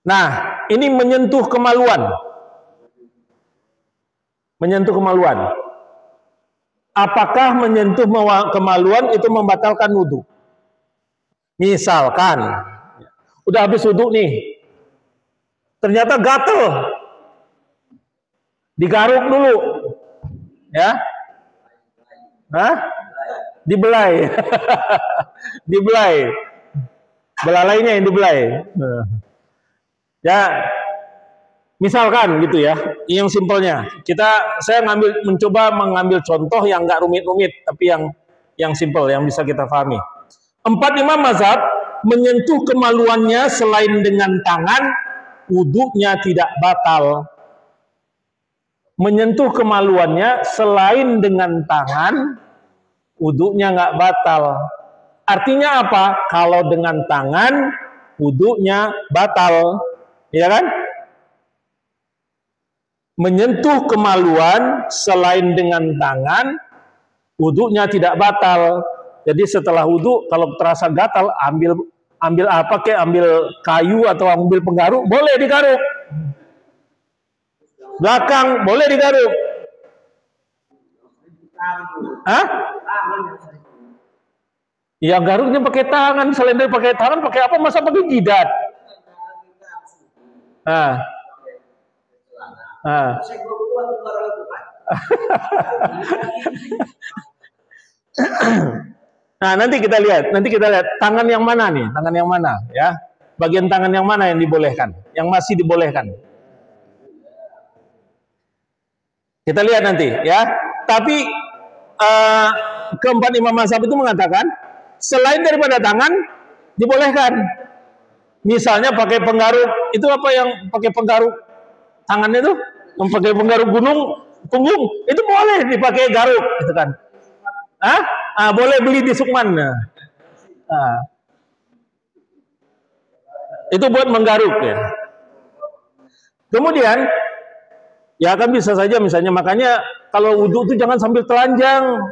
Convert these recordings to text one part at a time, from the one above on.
Nah, ini menyentuh kemaluan. Menyentuh kemaluan. Apakah menyentuh kemaluan itu membatalkan wudhu? Misalkan, udah habis wudhu nih, ternyata gatel, digaruk dulu, ya, dibelai, dibelai, belalainya yang dibelai, ya. Misalkan gitu ya, yang simpelnya. Saya mencoba mengambil contoh yang nggak rumit-rumit, tapi yang simpel, yang bisa kita pahami. 4 imam mazhab menyentuh kemaluannya selain dengan tangan, wudhunya tidak batal. Menyentuh kemaluannya selain dengan tangan, wudhunya nggak batal. Artinya apa? Kalau dengan tangan, wudhunya batal, ya kan? Menyentuh kemaluan selain dengan tangan, wudhunya tidak batal. Jadi setelah wudhu, kalau terasa gatal, ambil apa kek, ambil kayu atau ambil penggaruk, boleh digaruk. Belakang boleh digaruk. Hah? Ya garuknya pakai tangan. Selain dari pakai tangan, pakai apa? Masa pakai jidat? Nah, nanti kita lihat tangan yang mana nih, tangan yang mana, ya, bagian tangan yang mana yang dibolehkan, yang masih dibolehkan. Kita lihat nanti, ya. Tapi keempat imam mazhab itu mengatakan selain daripada tangan dibolehkan. Misalnya pakai penggaruk, itu apa yang pakai penggaruk tangan itu? Yang pakai penggaruk punggung, itu boleh dipakai garuk, gitu kan? Boleh beli di Sukman. Itu buat menggaruk, ya. Kemudian, ya kan bisa saja misalnya, makanya kalau wudhu itu jangan sambil telanjang,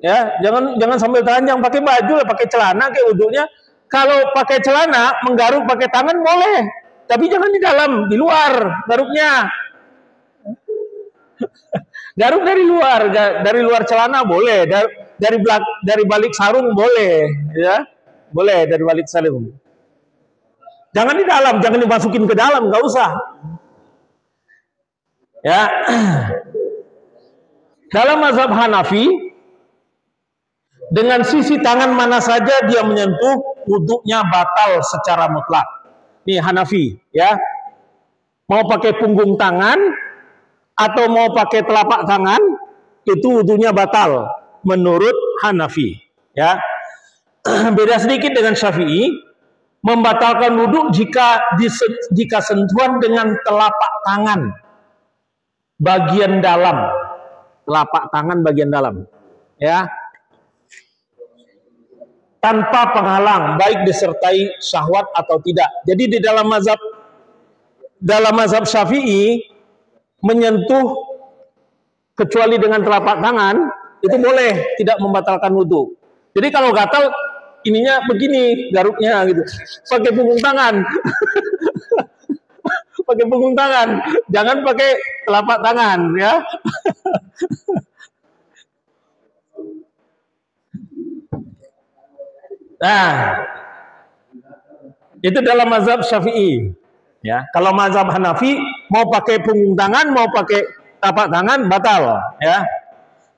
ya, jangan sambil telanjang, pakai baju lah, pakai celana kayak wudhunya. Kalau pakai celana, menggaruk pakai tangan boleh, tapi jangan di dalam, di luar garuknya. Garuk dari luar celana boleh, dari balik sarung boleh, ya, boleh dari balik sarung. Jangan di dalam, jangan dimasukin ke dalam, nggak usah. Ya, dalam mazhab Hanafi, dengan sisi tangan mana saja dia menyentuh, wudhunya batal secara mutlak. Ini Hanafi, ya, mau pakai punggung tangan atau mau pakai telapak tangan, itu wudhunya batal menurut Hanafi, ya. Beda sedikit dengan Syafi'i, membatalkan wudhu jika sentuhan dengan telapak tangan bagian dalam, telapak tangan bagian dalam, ya, tanpa penghalang, baik disertai syahwat atau tidak. Jadi di dalam mazhab Syafi'i, menyentuh kecuali dengan telapak tangan itu boleh, tidak membatalkan wudhu. Jadi kalau gatal, ininya begini garuknya gitu, pakai punggung tangan. Pakai punggung tangan, jangan pakai telapak tangan, ya. Nah, itu dalam mazhab Syafi'i, ya. Kalau mazhab Hanafi, mau pakai punggung tangan, mau pakai telapak tangan, batal, ya.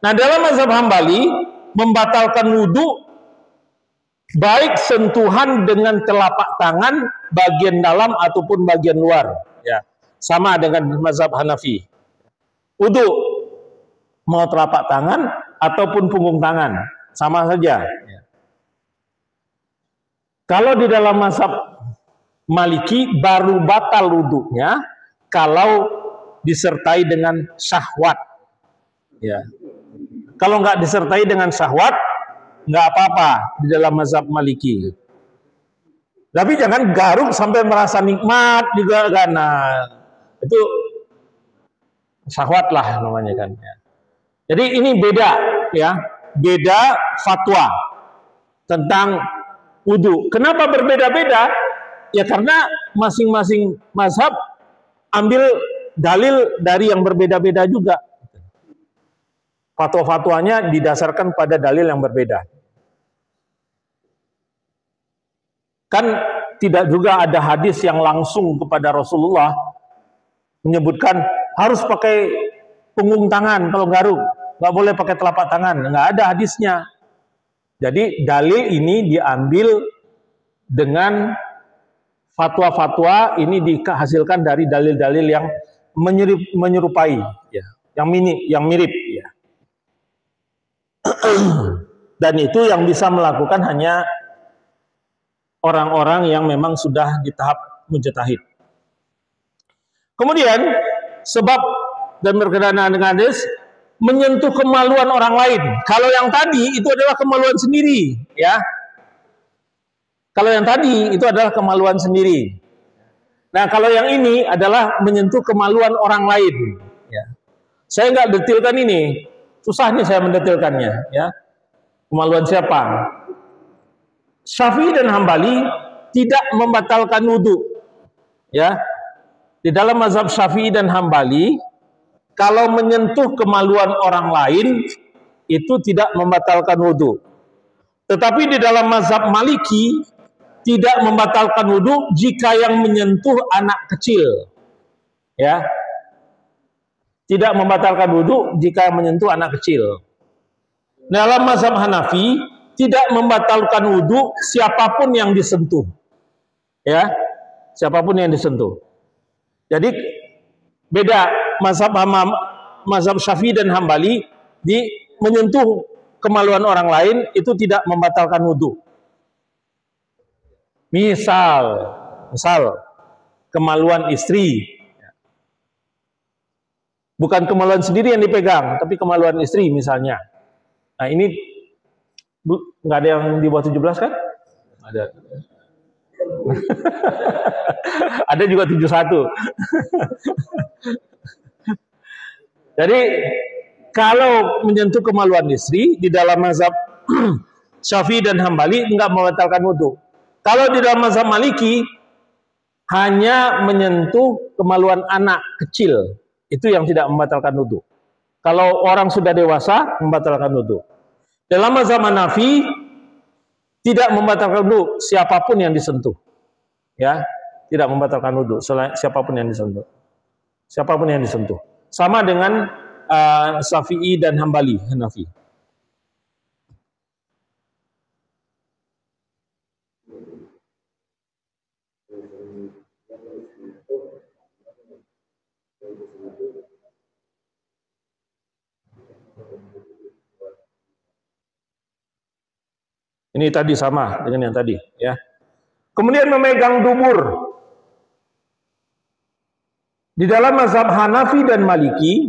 Nah, dalam mazhab Hambali, membatalkan wudhu baik sentuhan dengan telapak tangan bagian dalam ataupun bagian luar, ya, sama dengan mazhab Hanafi. Wudhu mau telapak tangan ataupun punggung tangan, sama saja, ya. Kalau di dalam mazhab Maliki baru batal wudhunya kalau disertai dengan syahwat, ya. Kalau nggak disertai dengan syahwat, nggak apa-apa di dalam mazhab Maliki. Tapi jangan garuk sampai merasa nikmat juga kan. Nah, itu syahwat lah namanya kan, ya. Jadi ini beda, ya, beda fatwa tentang wudhu. Kenapa berbeda-beda? Ya karena masing-masing mazhab ambil dalil dari yang berbeda-beda juga. Fatwa-fatwanya didasarkan pada dalil yang berbeda. Kan tidak juga ada hadis yang langsung kepada Rasulullah menyebutkan harus pakai punggung tangan kalau garuk, nggak boleh pakai telapak tangan, nggak ada hadisnya. Jadi dalil ini diambil dengan fatwa-fatwa ini dihasilkan dari dalil-dalil yang menyerupai, ya, yang mirip, ya. Dan itu yang bisa melakukan hanya orang-orang yang memang sudah di tahap mujtahid. Kemudian sebab dan berkenaan dengan hadis menyentuh kemaluan orang lain. Kalau yang tadi itu adalah kemaluan sendiri, ya. Kalau yang tadi itu adalah kemaluan sendiri. Nah, kalau yang ini adalah menyentuh kemaluan orang lain, ya. Saya nggak detilkan ini, susah nih saya mendetilkannya, ya. Kemaluan siapa? Syafi'i dan Hambali tidak membatalkan wudhu, ya. Di dalam mazhab Syafi'i dan Hambali, kalau menyentuh kemaluan orang lain itu tidak membatalkan wudhu. Tetapi di dalam mazhab Maliki tidak membatalkan wudhu jika yang menyentuh anak kecil, ya. Tidak membatalkan wudhu jika yang menyentuh anak kecil. Dalam mazhab Hanafi tidak membatalkan wudhu siapapun yang disentuh, ya, siapapun yang disentuh. Jadi beda mazhab Syafi'i dan Hambali di menyentuh kemaluan orang lain itu tidak membatalkan wudhu. Misal kemaluan istri, bukan kemaluan sendiri yang dipegang, tapi kemaluan istri misalnya. Nah ini nggak ada yang di bawah 17 kan? Ada. Ada juga 71. Jadi kalau menyentuh kemaluan istri di dalam mazhab Syafi'i dan Hambali enggak membatalkan wudhu. Kalau di dalam mazhab Maliki hanya menyentuh kemaluan anak kecil, itu yang tidak membatalkan wudhu. Kalau orang sudah dewasa membatalkan wudhu. Dalam mazhab Hanafi tidak membatalkan wudhu siapapun yang disentuh, ya, tidak membatalkan wudhu siapapun yang disentuh, siapapun yang disentuh. Sama dengan Syafi'i dan Hambali, Hanafi. Ini tadi sama dengan yang tadi, ya. Kemudian memegang dubur. Di dalam mazhab Hanafi dan Maliki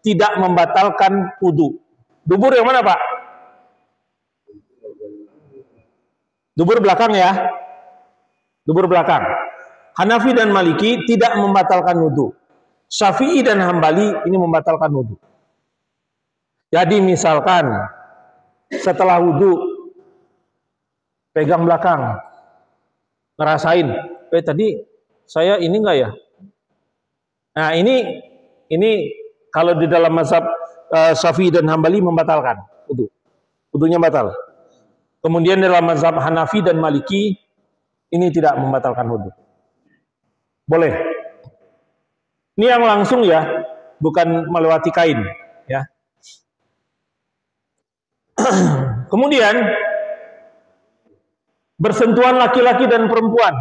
tidak membatalkan wudu. Dubur yang mana, Pak? Dubur belakang, ya. Dubur belakang. Hanafi dan Maliki tidak membatalkan wudu. Syafi'i dan Hambali ini membatalkan wudu. Jadi misalkan setelah wudu pegang belakang, ngerasain, tadi saya ini enggak ya? Nah ini kalau di dalam mazhab Syafi'i dan Hambali membatalkan wudu, wudunya batal. Kemudian dalam mazhab Hanafi dan Maliki ini tidak membatalkan wudu, boleh. Ini yang langsung, ya, bukan melewati kain, ya. Kemudian bersentuhan laki-laki dan perempuan.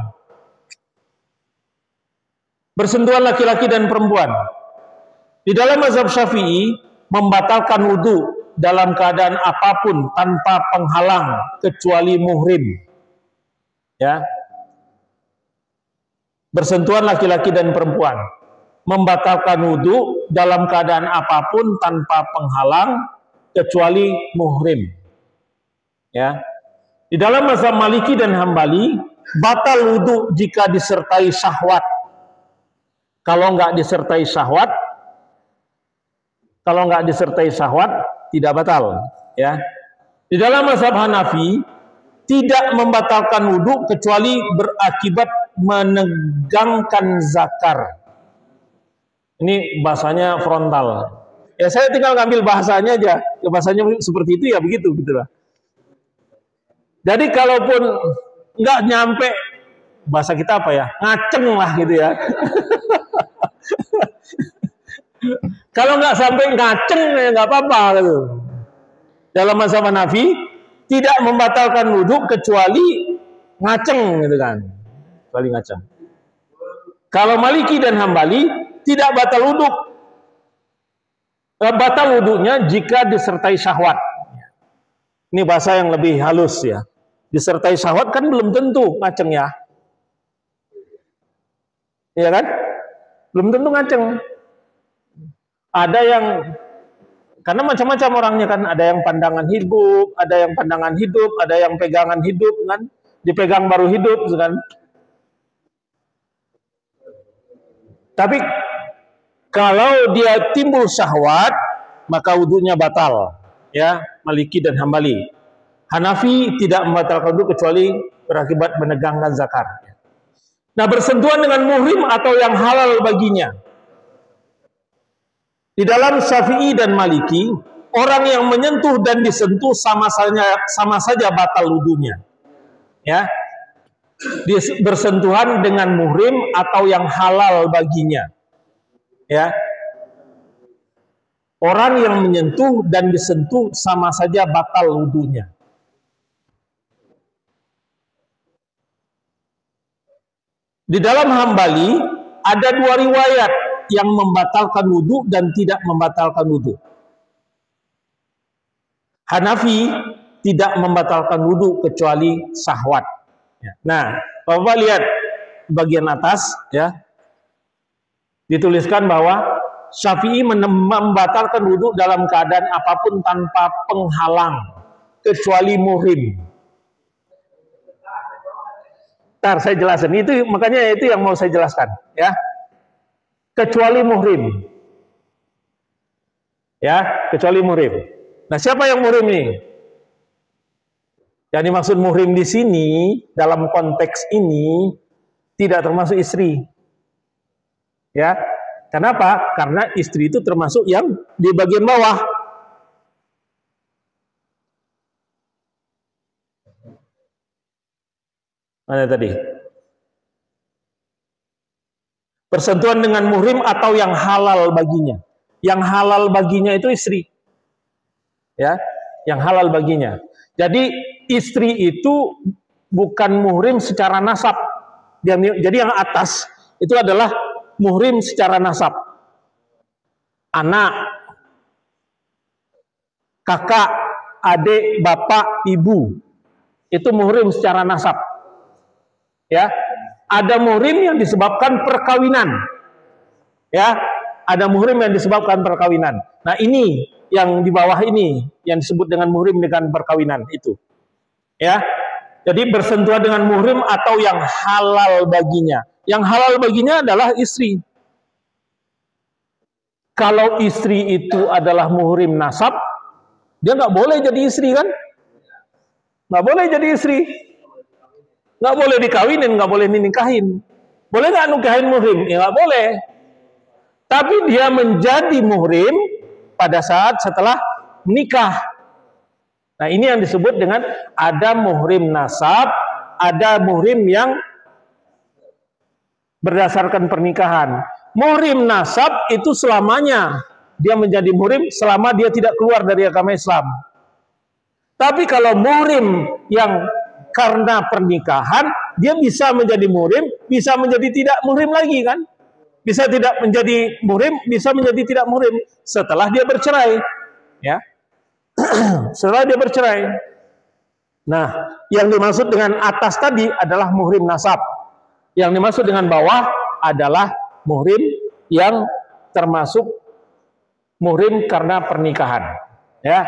Bersentuhan laki-laki dan perempuan. Di dalam mazhab Syafi'i membatalkan wudu dalam keadaan apapun tanpa penghalang kecuali muhrim. Ya. Bersentuhan laki-laki dan perempuan membatalkan wudu dalam keadaan apapun tanpa penghalang kecuali muhrim. Ya. Di dalam mazhab Maliki dan Hambali batal wudu jika disertai syahwat. Kalau nggak disertai syahwat, tidak batal, ya. Di dalam mazhab Hanafi tidak membatalkan wudu kecuali berakibat menegangkan zakar. Ini bahasanya frontal. Ya saya tinggal ngambil bahasanya aja. Ya, bahasanya seperti itu ya begitu gitulah. Jadi kalaupun nggak nyampe, bahasa kita apa ya, ngaceng lah gitu ya. Kalau nggak sampai ngaceng ya nggak apa-apa gitu. Dalam mazhab Hanafi tidak membatalkan wudhu kecuali ngaceng gitu kan. Kecuali ngaceng. Kalau Maliki dan Hambali tidak batal wudhu. Batal wudhunya jika disertai syahwat. Ini bahasa yang lebih halus ya. Disertai syahwat kan belum tentu ngaceng ya. Iya kan? Belum tentu ngaceng. Ada yang, karena macam-macam orangnya kan, ada yang pandangan hidup, ada yang pandangan hidup, ada yang pegangan hidup kan, dipegang baru hidup kan. Tapi kalau dia timbul syahwat, maka wudhunya batal. Ya, Maliki dan Hambali. Hanafi tidak membatalkan wudhu kecuali berakibat menegangkan zakar. Nah, bersentuhan dengan muhrim atau yang halal baginya. Di dalam Syafi'i dan Maliki, orang yang menyentuh dan disentuh sama saja batal wudhunya. Ya, dia bersentuhan dengan muhrim atau yang halal baginya. Ya, orang yang menyentuh dan disentuh sama saja batal wudhunya. Di dalam Hambali ada dua riwayat yang membatalkan wudhu dan tidak membatalkan wudhu. Hanafi tidak membatalkan wudhu kecuali syahwat. Nah, Bapak lihat bagian atas ya, dituliskan bahwa Syafi'i membatalkan wudhu dalam keadaan apapun tanpa penghalang kecuali muhrim. Ntar saya jelasin, itu makanya itu yang mau saya jelaskan ya. Kecuali muhrim. Ya, kecuali muhrim. Nah, siapa yang muhrim ini? Yang dimaksud muhrim di sini dalam konteks ini tidak termasuk istri. Ya. Kenapa? Karena istri itu termasuk yang di bagian bawah. Mana tadi? Bersentuhan dengan muhrim atau yang halal baginya. Yang halal baginya itu istri. Ya, yang halal baginya. Jadi istri itu bukan muhrim secara nasab. Jadi yang atas itu adalah muhrim secara nasab. Anak, kakak, adik, bapak, ibu. Itu muhrim secara nasab. Ya. Ada muhrim yang disebabkan perkawinan. Ya, ada muhrim yang disebabkan perkawinan. Nah, ini yang di bawah ini yang disebut dengan muhrim dengan perkawinan itu. Ya. Jadi bersentuhan dengan muhrim atau yang halal baginya. Yang halal baginya adalah istri. Kalau istri itu adalah muhrim nasab, dia nggak boleh jadi istri kan? Nggak boleh jadi istri. Nggak boleh dikawinin, nggak boleh dinikahin. Boleh nggak nikahin muhrim? Ya nggak boleh. Tapi dia menjadi muhrim pada saat setelah menikah. Nah, ini yang disebut dengan ada muhrim nasab, ada muhrim yang berdasarkan pernikahan. Muhrim nasab itu selamanya dia menjadi muhrim selama dia tidak keluar dari agama Islam. Tapi kalau muhrim yang karena pernikahan, dia bisa menjadi muhrim, bisa menjadi tidak muhrim lagi kan? Bisa tidak menjadi muhrim, bisa menjadi tidak muhrim setelah dia bercerai. Ya. Setelah dia bercerai. Nah, yang dimaksud dengan atas tadi adalah muhrim nasab. Yang dimaksud dengan bawah adalah muhrim yang termasuk muhrim karena pernikahan. Ya.